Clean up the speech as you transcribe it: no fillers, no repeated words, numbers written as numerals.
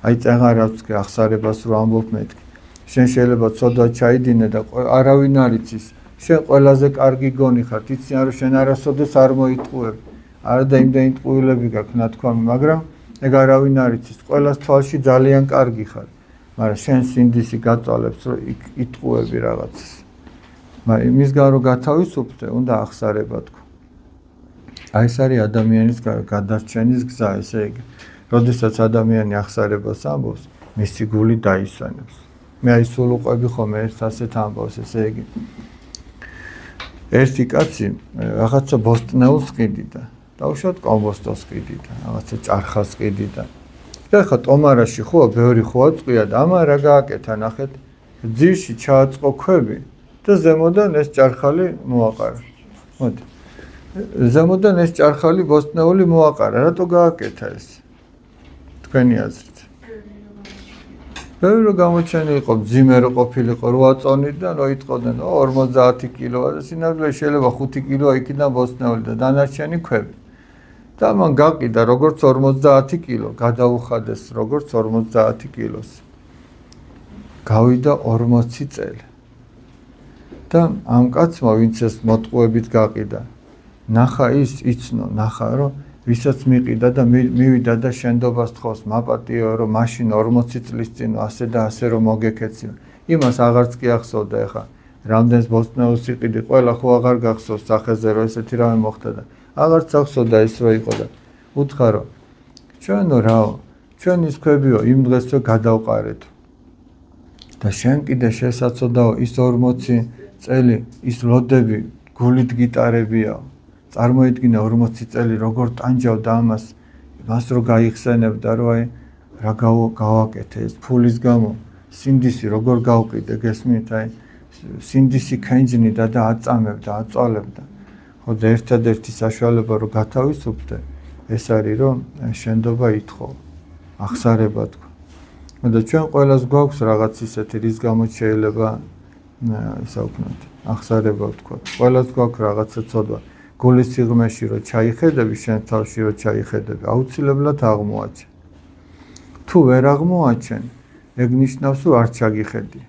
აი წეღარავს ახსარებას რო ამბობ მეთქი შენ შეიძლება ცოდვა ჩაიდინე და არავინ არ იცის შენ ყველაზე კარგი გონი ხარ იციან რომ შენ არასოდეს არ მოიტყუებ არა და იმდენი ტყუილები გაქვს ნათქვამი მაგრამ ეგ არავინ არ იცის ყველას თვალში ძალიან კარგი ხარ მაგრამ შენ სინდისი გაწვალებს რომ იტყუები რაღაცას მაგრამ იმისგან რომ გათავისუფლდე უნდა ახსარება თქვა აი ეს არის ადამიანის გადარჩენის გზა ესე იგი როდესაც ადამიანი ახსარებას ამბობს მისი გული დაისვენებს მე აი სულ უყვები ხომ ერთ ასეთ ამბავს ესე იგი ერთი კაცი რაღაცა ბოსტნეულს ყიდიდა დაუშვათ კომბოსტოს ყიდიდა რაღაცა ჭარხას ყიდიდა და ხა ტომარაში ხო ბევრი ხოა წვია და ამა რა გააკეთა ნახეთ ძირში ჩააწყო ქვები და ზემოდან ეს ჭარხალი მოაყარა მოდი ზემოდან ეს ჭარხალი ბოსტნეული მოაყარა რატო გააკეთა ეს თქვენი აზრით ბევრი გამოჩენილიყო მძიმე რო ყოფილიყო 8 წონიდან რო იტყოდნენ 50 კილოა და სინამდვილეში შეიძლება 5 კილოა იქიდან ბოსტნეული და დანარჩენი ქვები და მან გაყიდა როგორც 50 კილო გადაუხადეს როგორც 50 კილოს გავიდა 40 წელი და ამ კაცმა ვინც ეს მოტყუებით გაყიდა ნახა ის იცნო ნახა რომ ვისაც მიყიდა და მივიდა და შენდობას თხოვს მაპატიო რომ მაშინ 40 წლის წინ ასე და ასე რომ მოგეკეციო იმას აღარც კი ახსოვდა ეხა რამდენს ბოსტნეულს იყიდი ყველა ხო აღარ გახსოვს სახეზე რომ ესეთი რამე მოხდა და აღარც ახსოვდა ეს რო იყო და უთხრა რომ ჩვენო რაო ჩვენ ის ქვებიო იმ დღეს რო გადავყარეთ და შენ კიდე შესაძლოა ის 40 წელი ის ლოდები გულით გიტარებია წარმოიდგინე 40 წელი როგორ ტანჯავდა ამას მას რო გაიხსენებდა რომ აი რა გავაკეთე ეს ფულის გამო სინდისი როგორ გავყიდე გესმით აი სინდისი ქენჯნიდა და აწამებდა აწვალებდა ხო და ერთადერთი საშუალება რომ გათავისუფლდე ეს არის რომ შენდობა ითხოვ ახსარება თქვა და ჩვენ ყველას გვაქვს რაღაც ისეთი რის გამოც შეიძლება ისა ვქნათ ახსარება თქვა ყველას გვაქვს რაღაცა ცოდვა გულის სიღრმეში რო ჩაიხედები შენ თავში რო ჩაიხედები აუცილებლად აღმოაჩენ თუ ვერ აღმოაჩენ ეგ ნიშნავს რომ არ ჩაგიხედი